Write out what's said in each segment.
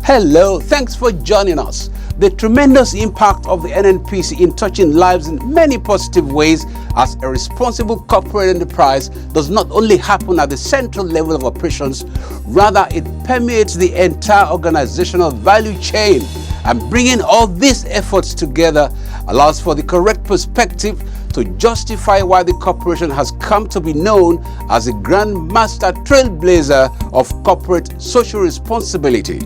Hello, thanks for joining us. The tremendous impact of the NNPC in touching lives in many positive ways as a responsible corporate enterprise does not only happen at the central level of operations, rather it permeates the entire organizational value chain. And bringing all these efforts together allows for the correct perspective to justify why the corporation has come to be known as a grandmaster trailblazer of corporate social responsibility.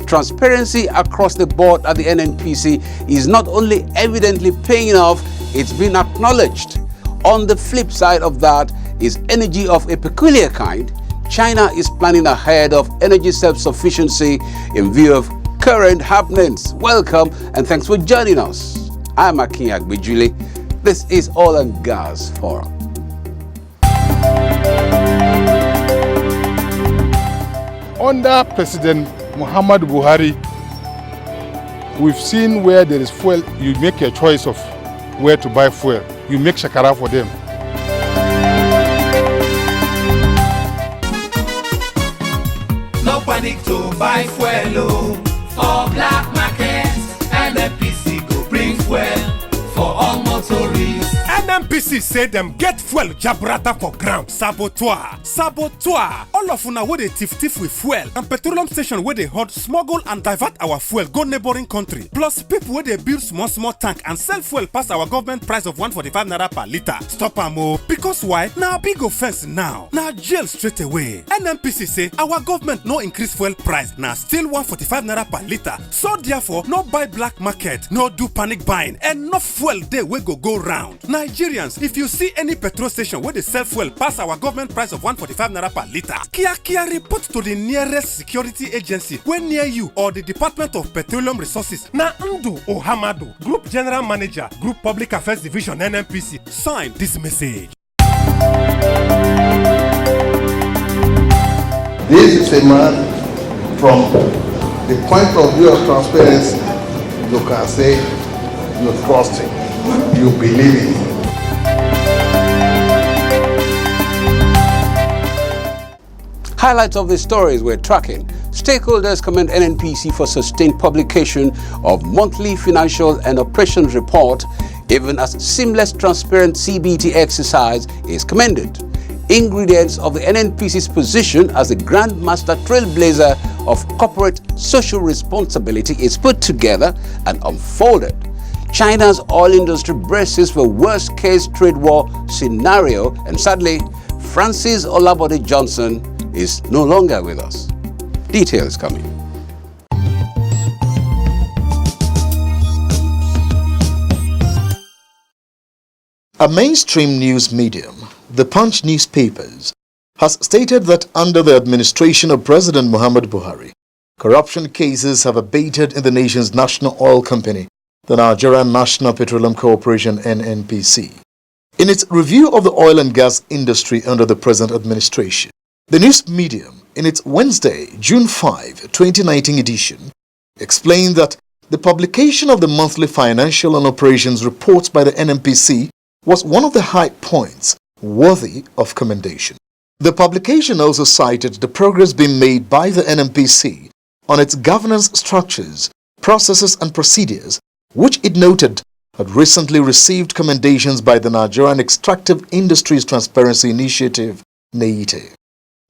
Transparency across the board at the NNPC is not only evidently paying off, it's been acknowledged. On the flip side of that is energy of a peculiar kind. China is planning ahead of energy self-sufficiency in view of current happenings. Welcome and thanks for joining us. I'm Akin Agbejule. This is Oil and Gas Forum. Under President Muhammad Buhari, we've seen where there is fuel, you make a choice of where to buy fuel. You make shakara for them. No panic to buy fuel for black market. NNPC go bring fuel for all motorists. NNPC say them get fuel jabrata for ground. Saboteur. All of una wey dey tiff with fuel and petroleum station wey dey hot smuggle and divert our fuel go neighboring country. Plus people wey dey build small tank and sell fuel pass our government price of 145 naira per litre. Stop am o. Because why? Na big offense now. Na jail straight away. NNPC say our government no increase fuel price. Na still 145 naira per litre. So therefore no buy black market, no do panic buying. Enough fuel dey wey go round. Nigerians, if you see any petrol station where they sell fuel pass our government price of 145 naira per litre, kia report to the nearest security agency when near you or the Department of Petroleum Resources. Na Ndu Ohamado, Group General Manager, Group Public Affairs Division, NNPC, sign this message. This is a man from the point of view of transparency. You can say you trust him, you believe in him. Highlights of the stories we're tracking. Stakeholders commend NNPC for sustained publication of monthly financial and operations report, even as seamless transparent CBT exercise is commended. Ingredients of the NNPC's position as a grandmaster trailblazer of corporate social responsibility is put together and unfolded. China's oil industry braces for worst-case trade war scenario, and sadly, Francis Olabode Johnson is no longer with us. Details coming. A mainstream news medium, the Punch newspapers, has stated that under the administration of President Muhammad Buhari, corruption cases have abated in the nation's national oil company, the Nigerian National Petroleum Corporation (NNPC). In its review of the oil and gas industry under the present administration, the news medium, in its Wednesday, June 5, 2019 edition, explained that the publication of the monthly financial and operations reports by the NNPC was one of the high points worthy of commendation. The publication also cited the progress being made by the NNPC on its governance structures, processes and procedures, which it noted had recently received commendations by the Nigerian Extractive Industries Transparency Initiative, NEITI.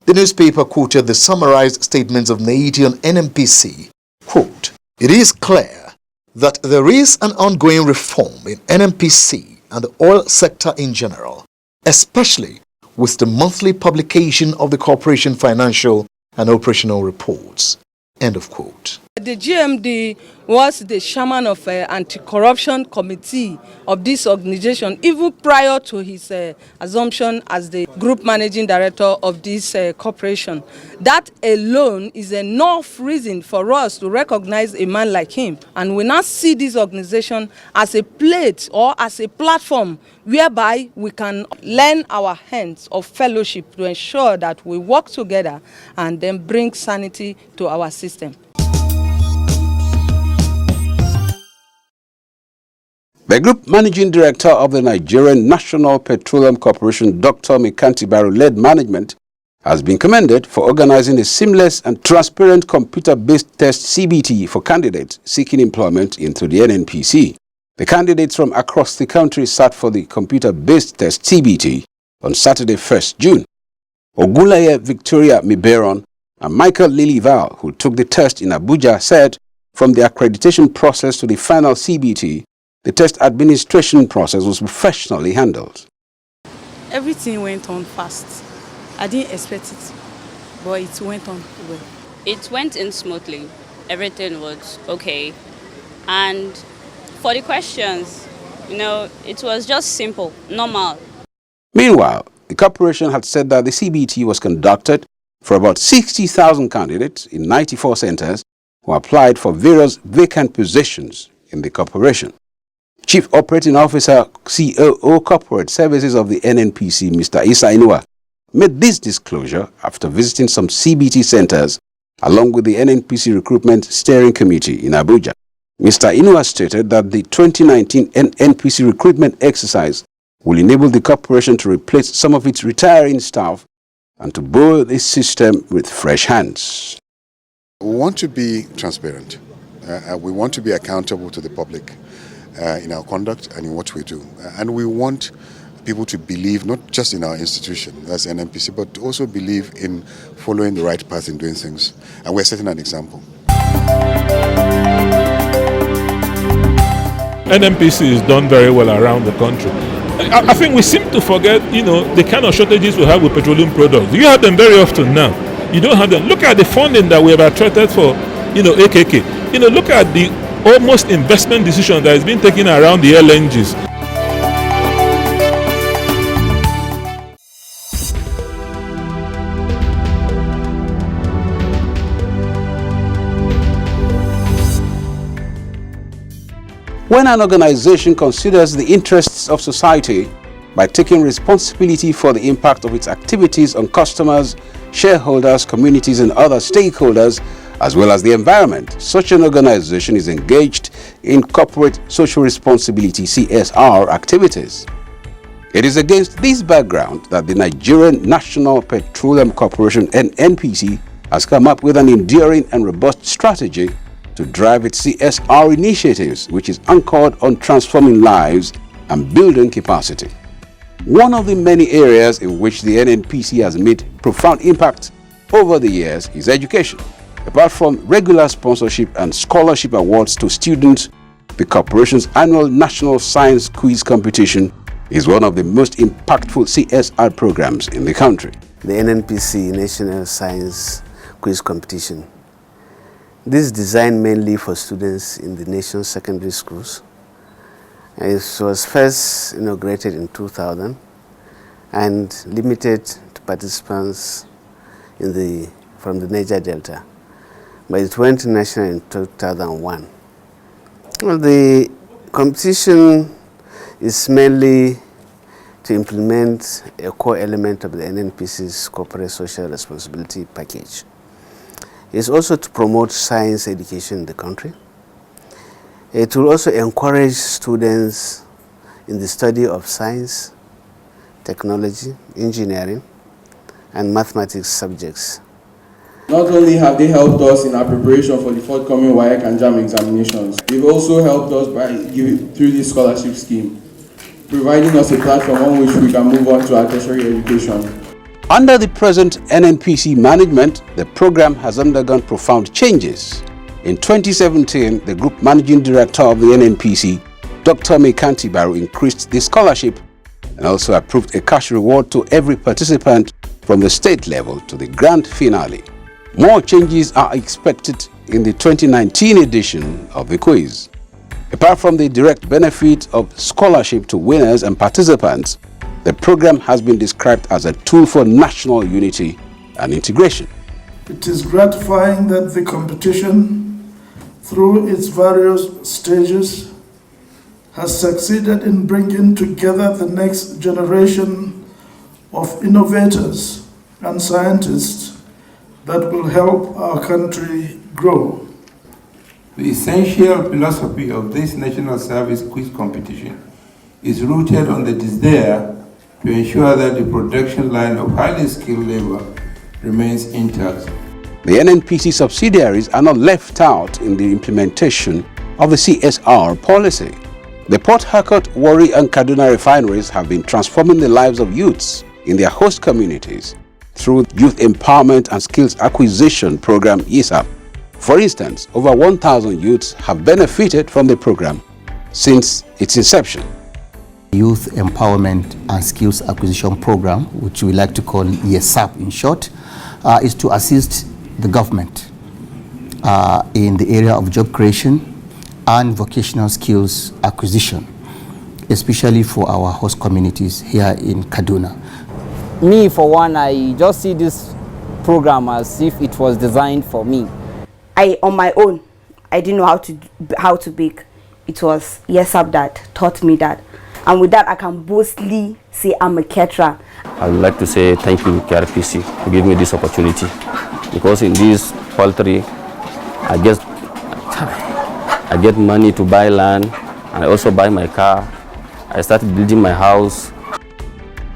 The newspaper quoted the summarized statements of NEITI on NNPC, quote, "It is clear that there is an ongoing reform in NNPC and the oil sector in general, especially with the monthly publication of the corporation financial and operational reports." End of quote. The GMD was the chairman of anti-corruption committee of this organization even prior to his assumption as the group managing director of this corporation. That alone is enough reason for us to recognize a man like him, and we now see this organization as a plate or as a platform whereby we can lend our hands of fellowship to ensure that we work together and then bring sanity to our system. The Group Managing Director of the Nigerian National Petroleum Corporation, Dr. Mikanti Baru, led management has been commended for organizing a seamless and transparent computer-based test CBT for candidates seeking employment into the NNPC. The candidates from across the country sat for the computer-based test CBT on Saturday, 1st June. Ogulaye Victoria Miberon and Michael Lilival, who took the test in Abuja, said from the accreditation process to the final CBT, the test administration process was professionally handled. Everything went on fast. I didn't expect it, but it went on well. It went in smoothly. Everything was okay. And for the questions, it was just simple, normal. Meanwhile, the corporation had said that the CBT was conducted for about 60,000 candidates in 94 centers who applied for various vacant positions in the corporation. Chief Operating Officer, COO Corporate Services of the NNPC, Mr. Isa Inua, made this disclosure after visiting some CBT centers along with the NNPC Recruitment Steering Committee in Abuja. Mr. Inua stated that the 2019 NNPC recruitment exercise will enable the corporation to replace some of its retiring staff and to build this system with fresh hands. We want to be transparent. We want to be accountable to the public in our conduct and in what we do. And we want people to believe not just in our institution, that's NNPC, but to also believe in following the right path in doing things. And we're setting an example. NNPC is done very well around the country. I think we seem to forget, the kind of shortages we have with petroleum products. You have them very often now. You don't have them. Look at the funding that we have attracted for, AKK. Look at the almost investment decision that is being taken around the LNGs. When an organization considers the interests of society by taking responsibility for the impact of its activities on customers, shareholders, communities, and other stakeholders, as well as the environment, such an organization is engaged in corporate social responsibility (CSR) activities. It is against this background that the Nigerian National Petroleum Corporation (NNPC) has come up with an enduring and robust strategy to drive its CSR initiatives, which is anchored on transforming lives and building capacity. One of the many areas in which the NNPC has made profound impact over the years is education. Apart from regular sponsorship and scholarship awards to students, the corporation's annual National Science Quiz Competition is one of the most impactful CSR programs in the country. The NNPC National Science Quiz Competition. This is designed mainly for students in the nation's secondary schools. It was first inaugurated in 2000 and limited to participants from the Niger Delta, but it went national in 2001. Well, the competition is mainly to implement a core element of the NNPC's corporate social responsibility package. It's also to promote science education in the country. It will also encourage students in the study of science, technology, engineering, and mathematics subjects. Not only have they helped us in our preparation for the forthcoming WAEC and JAM examinations, they've also helped us through this scholarship scheme, providing us a platform on which we can move on to our tertiary education. Under the present NNPC management, the program has undergone profound changes. In 2017, the Group Managing Director of the NNPC, Dr. Mekanti Baru, increased the scholarship and also approved a cash reward to every participant from the state level to the grand finale. More changes are expected in the 2019 edition of the quiz. Apart from the direct benefit of scholarship to winners and participants, the program has been described as a tool for national unity and integration. It is gratifying that the competition, through its various stages, has succeeded in bringing together the next generation of innovators and scientists that will help our country grow. The essential philosophy of this National Service Quiz Competition is rooted on the desire to ensure that the production line of highly skilled labor remains intact. The NNPC subsidiaries are not left out in the implementation of the CSR policy. The Port Harcourt, Warri and Kaduna refineries have been transforming the lives of youths in their host communities through Youth Empowerment and Skills Acquisition Program (YESAP). For instance, over 1,000 youths have benefited from the program since its inception. Youth Empowerment and Skills Acquisition Program, which we like to call YESAP in short, is to assist the government in the area of job creation and vocational skills acquisition, especially for our host communities here in Kaduna. Me, for one, I just see this program as if it was designed for me. On my own, I didn't know how to bake. It was YESAP that taught me that. And with that, I can boldly say I'm a caterer. I would like to say thank you, KRPC, for giving me this opportunity. Because in this poultry, I get money to buy land, and I also buy my car. I started building my house.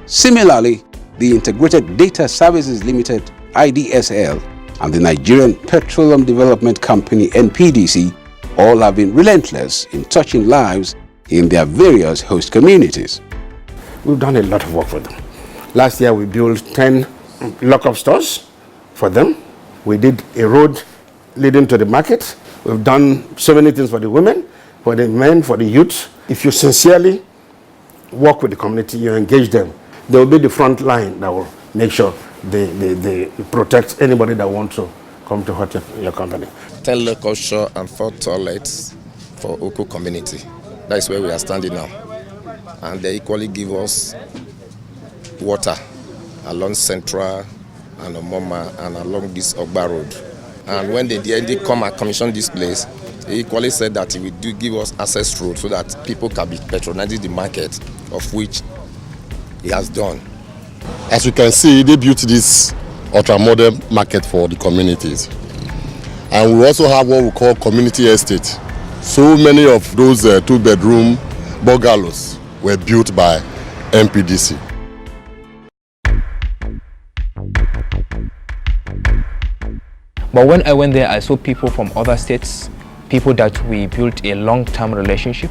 Similarly, the Integrated Data Services Limited (IDSL) and the Nigerian Petroleum Development Company (NPDC) all have been relentless in touching lives in their various host communities. We've done a lot of work for them. Last year we built 10 lock-up stores for them. We did a road leading to the market. We've done so many things for the women, for the men, for the youth. If you sincerely work with the community, you engage them, they will be the front line that will make sure they protect anybody that wants to come to hurt your company. 10 local shore and 4 toilets for Oko community. That is where we are standing now. And they equally give us water along Central and Omoma and along this Ogba Road. And when they did come and commission this place, they equally said that he will give us access road so that people can be patronizing the market, of which he has done. As you can see, they built this ultra-modern market for the communities. And we also have what we call community estate. So many of those 2-bedroom bungalows were built by NPDC. But when I went there, I saw people from other states, people that we built a long-term relationship,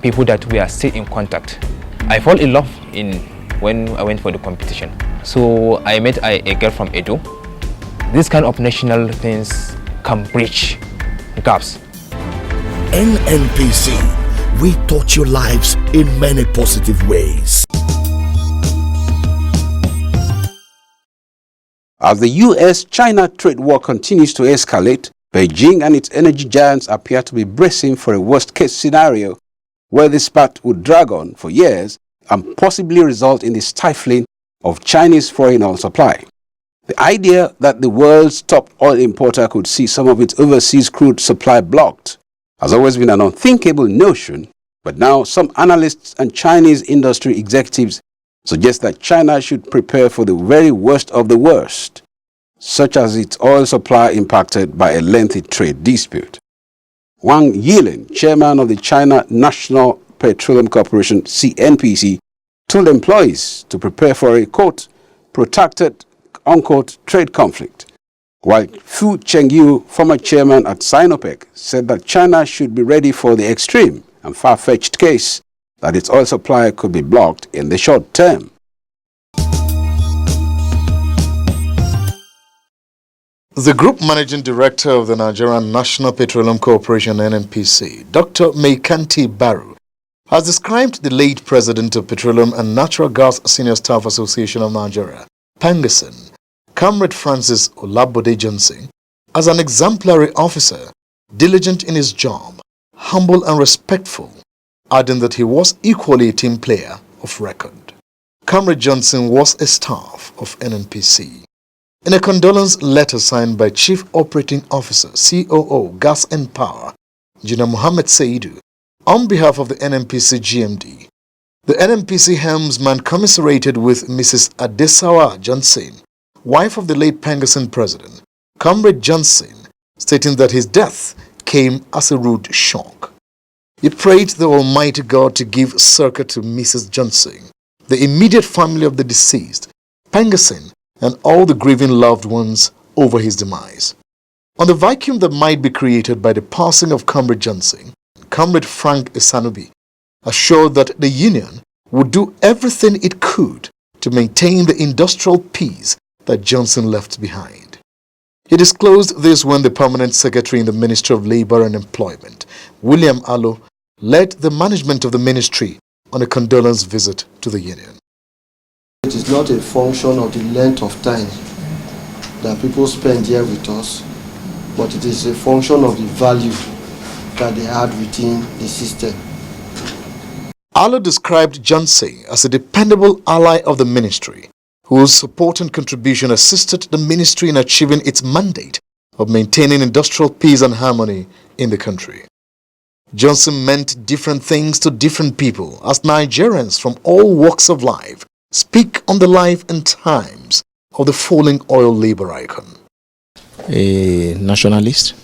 people that we are still in contact. I fell in love when I went for the competition. So I met a girl from Edo. This kind of national things can bridge gaps. NNPC, we touch your lives in many positive ways. As the US-China trade war continues to escalate, Beijing and its energy giants appear to be bracing for a worst-case scenario where this spat would drag on for years and possibly result in the stifling of Chinese foreign oil supply. The idea that the world's top oil importer could see some of its overseas crude supply blocked has always been an unthinkable notion, but now some analysts and Chinese industry executives suggest that China should prepare for the very worst of the worst, such as its oil supply impacted by a lengthy trade dispute. Wang Yilin, chairman of the China National Petroleum Corporation (CNPC), told employees to prepare for a, quote, protracted, unquote, trade conflict, while Fu Chengyu, former chairman at Sinopec, said that China should be ready for the extreme and far-fetched case that its oil supply could be blocked in the short term. The Group Managing Director of the Nigerian National Petroleum Corporation (NNPC), Dr. Meikanti Baru, has described the late President of Petroleum and Natural Gas Senior Staff Association of Nigeria, PENGASSAN, Comrade Francis Olabode Johnson, as an exemplary officer, diligent in his job, humble and respectful, adding that he was equally a team player of record. Comrade Johnson was a staff of NNPC. In a condolence letter signed by Chief Operating Officer, COO, Gas and Power, Engineer Mohammed Saidu, on behalf of the NNPC GMD, the NNPC helmsman commiserated with Mrs. Adesawa Johnson, wife of the late PENGASSAN president, Comrade Johnson, stating that his death came as a rude shock. He prayed the Almighty God to give succor to Mrs. Johnson, the immediate family of the deceased, PENGASSAN, and all the grieving loved ones over his demise. On the vacuum that might be created by the passing of Comrade Johnson, Comrade Frank Isanubi assured that the union would do everything it could to maintain the industrial peace that Johnson left behind. He disclosed this when the permanent secretary in the Ministry of Labour and Employment, William Allo, led the management of the ministry on a condolence visit to the union. It is not a function of the length of time that people spend here with us, but it is a function of the value that they add within the system. Allo described Johnson as a dependable ally of the ministry, whose support and contribution assisted the ministry in achieving its mandate of maintaining industrial peace and harmony in the country. Johnson meant different things to different people as Nigerians from all walks of life speak on the life and times of the falling oil labor icon. A nationalist,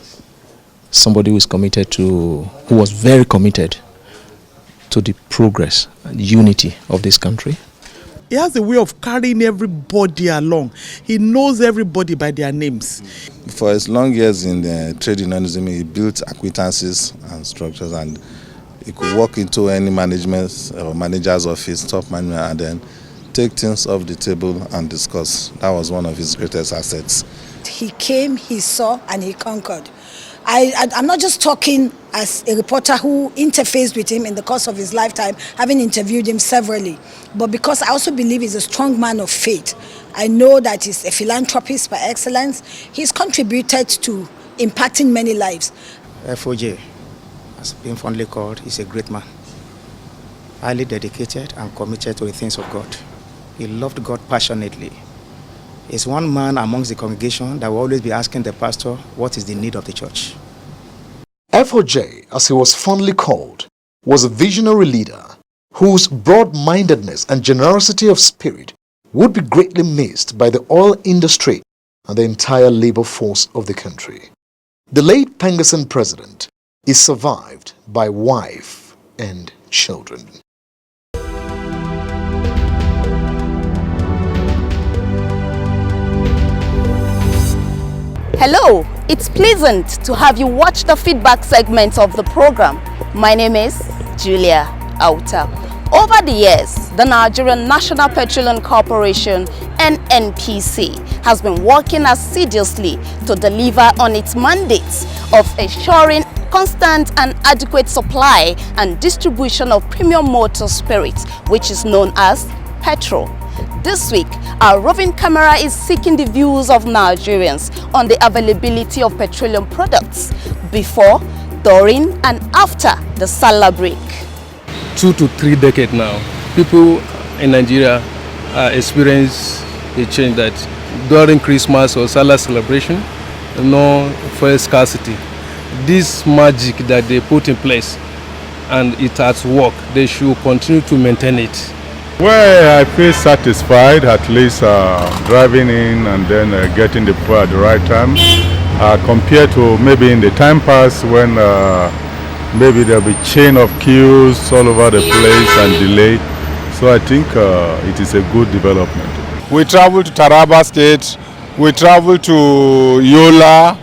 somebody who was very committed to the progress and unity of this country. He has a way of carrying everybody along. He knows everybody by their names. For his long years in the trade unionism, he built acquaintances and structures, and he could walk into any management or manager's office, top management, and then take things off the table and discuss. That was one of his greatest assets. He came, he saw, and he conquered. I'm not just talking as a reporter who interfaced with him in the course of his lifetime, having interviewed him severally, but because I also believe he's a strong man of faith. I know that he's a philanthropist by excellence. He's contributed to impacting many lives. FOJ, as being fondly called, is a great man. Highly dedicated and committed to the things of God. He loved God passionately. He's one man amongst the congregation that will always be asking the pastor what is the need of the church. FOJ, as he was fondly called, was a visionary leader whose broad-mindedness and generosity of spirit would be greatly missed by the oil industry and the entire labor force of the country. The late PENGASSAN president is survived by wife and children. Hello, it's pleasant to have you watch the feedback segment of the program. My name is Julia Auta. Over the years, the Nigerian National Petroleum Corporation, NNPC, has been working assiduously to deliver on its mandates of ensuring constant and adequate supply and distribution of premium motor spirits, which is known as petrol. This week, our roving camera is seeking the views of Nigerians on the availability of petroleum products before, during, and after the Salah break. 2 to 3 decades now, people in Nigeria experience a change that during Christmas or Salah celebration, no fuel scarcity. This magic that they put in place and it has worked, they should continue to maintain it. Well, I feel satisfied at least driving in and then getting the fuel at the right time compared to maybe in the time past when maybe there'll be chain of queues all over the place and delay. So I think it is a good development. We travel to Taraba State, we travel to Yola,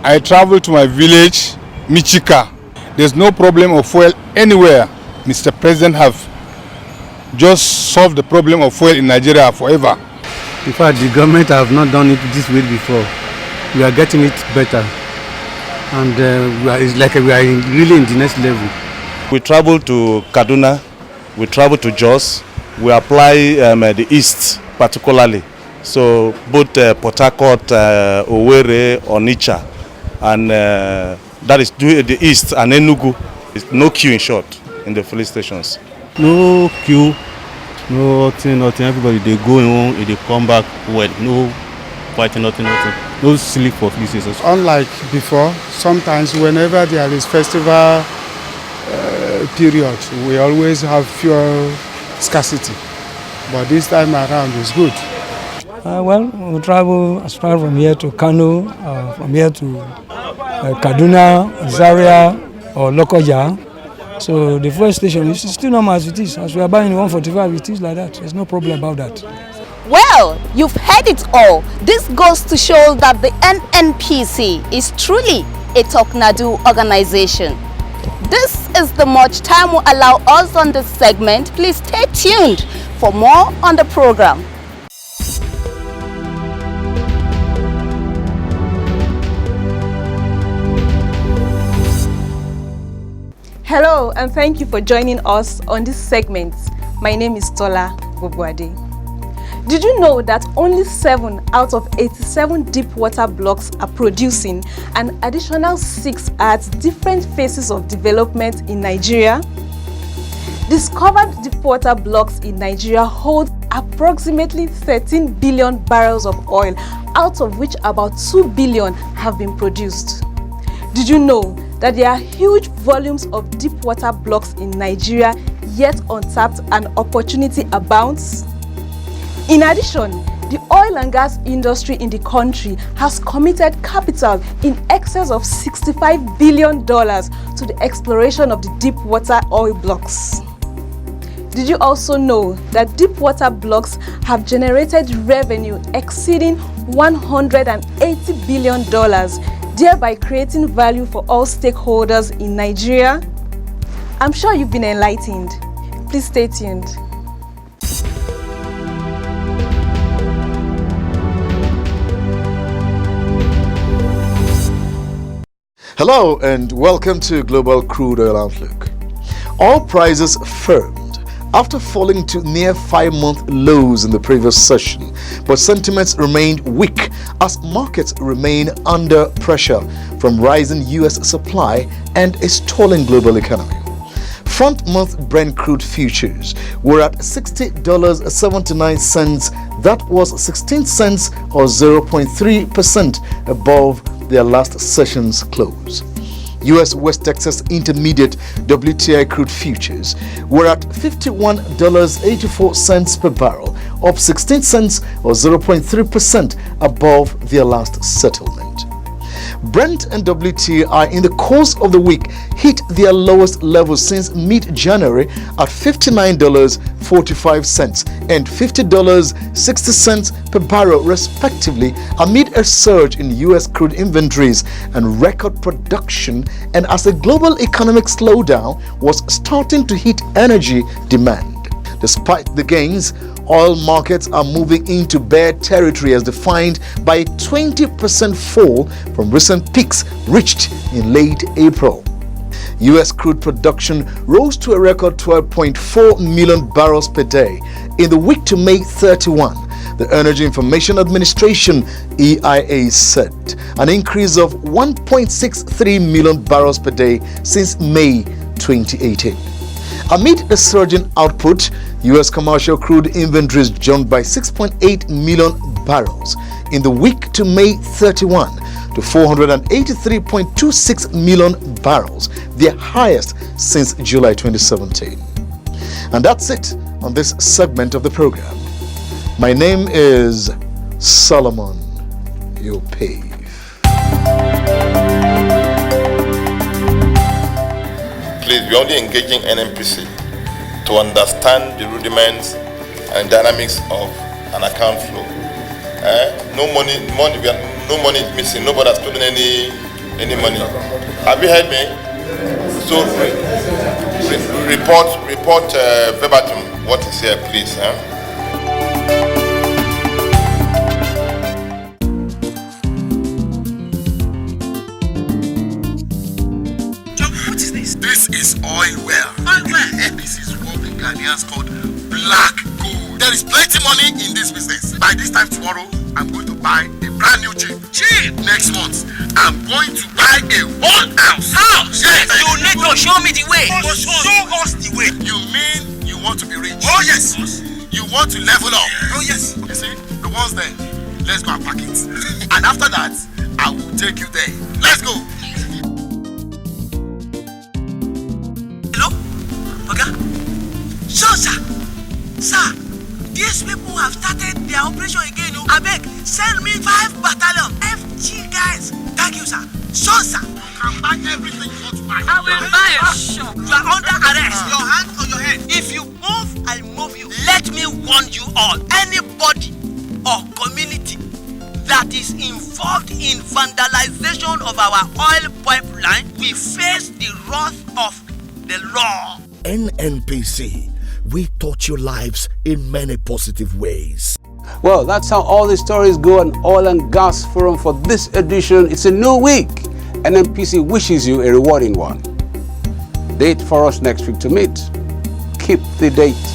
I travel to my village, Michika. There's no problem of fuel anywhere. Mr. President have just solved the problem of fuel in Nigeria forever. In fact, the government have not done it this way before. We are getting it better. And it's like we are really in the next level. We travel to Kaduna, we travel to Jos, we apply the East particularly. So both Port Harcourt, Owerri, Onitsha, and that is the East and Enugu. There's no queue in short in the filling stations. No queue, nothing. Everybody they go home, they come back. Well, no fighting, nothing. No sleep for filling stations. Unlike before, sometimes whenever there is festival period, we always have fuel scarcity. But this time around is good. Well, we travel as far from here to Kano, from here to Kaduna, Zaria, or Lokoja. So the fuel station is still normal as it is. As we are buying 145, it is like that. There's no problem about that. Well, you've heard it all. This goes to show that the NNPC is truly a Toknadu organization. This is the much time will allow us on this segment. Please stay tuned for more on the program. Hello, and thank you for joining us on this segment. My name is Tola Bobwade. Did you know that only 7 out of 87 deep water blocks are producing, and additional 6 are at different phases of development in Nigeria? Discovered deep water blocks in Nigeria hold approximately 13 billion barrels of oil, out of which about 2 billion have been produced. Did you know that there are huge volumes of deep water blocks in Nigeria yet untapped and opportunity abounds? In addition, the oil and gas industry in the country has committed capital in excess of $65 billion to the exploration of the deep water oil blocks. Did you also know that deep water blocks have generated revenue exceeding $180 billion, thereby creating value for all stakeholders in Nigeria? I'm sure you've been enlightened. Please stay tuned. Hello and welcome to Global Crude Oil Outlook. Oil prices firmed after falling to near 5-month lows in the previous session, but sentiments remained weak as markets remain under pressure from rising U.S. supply and a stalling global economy. Front-month Brent crude futures were at $60.79. That was 16 cents or 0.3% above their last session's close. U.S. West Texas Intermediate WTI crude futures were at $51.84 per barrel, up 16 cents or 0.3% above their last settlement. Brent and WTI in the course of the week hit their lowest levels since mid-January at $59.45 and $50.60 per barrel respectively, amid a surge in U.S. crude inventories and record production, and as a global economic slowdown was starting to hit energy demand. Despite the gains, oil markets are moving into bear territory as defined by a 20% fall from recent peaks reached in late April. U.S. crude production rose to a record 12.4 million barrels per day in the week to May 31. The Energy Information Administration (EIA) said an increase of 1.63 million barrels per day since May 2018. Amid a surge in output, U.S. commercial crude inventories jumped by 6.8 million barrels in the week to May 31 to 483.26 million barrels, their highest since July 2017. And that's it on this segment of the program. My name is Solomon Yopave. Please, we're only engaging NNPC to understand the rudiments and dynamics of an account flow. No money is missing. Nobody has stolen any money. Have you heard me? So report verbatim what is here, please. This is oil well. This is what the Ghanaians called black gold. There is plenty money in this business. By this time tomorrow, I'm going to buy a brand new jeep. Next month, I'm going to buy a whole house. Yes. You need to show me the way. Show us the way. You mean you want to be rich? Oh yes. You want to level up? Oh yes. You see, the ones there, let's go and pack it. And after that, I will take you there. Let's go. Sir, these people have started their operation again. Abeg, send me 5 battalion FG guys. Thank you, sir. So, sir, you can buy everything you want to buy. I will buy a shop. You are under arrest. Your hand on your head. If you move, I move you. Let me warn you all. Anybody or community that is involved in vandalization of our oil pipeline will face the wrath of the law. NNPC, we touch your lives in many positive ways. Well, that's how all the stories go on Oil and Gas Forum for this edition. It's a new week. NNPC wishes you a rewarding one. Date for us next week to meet. Keep the date.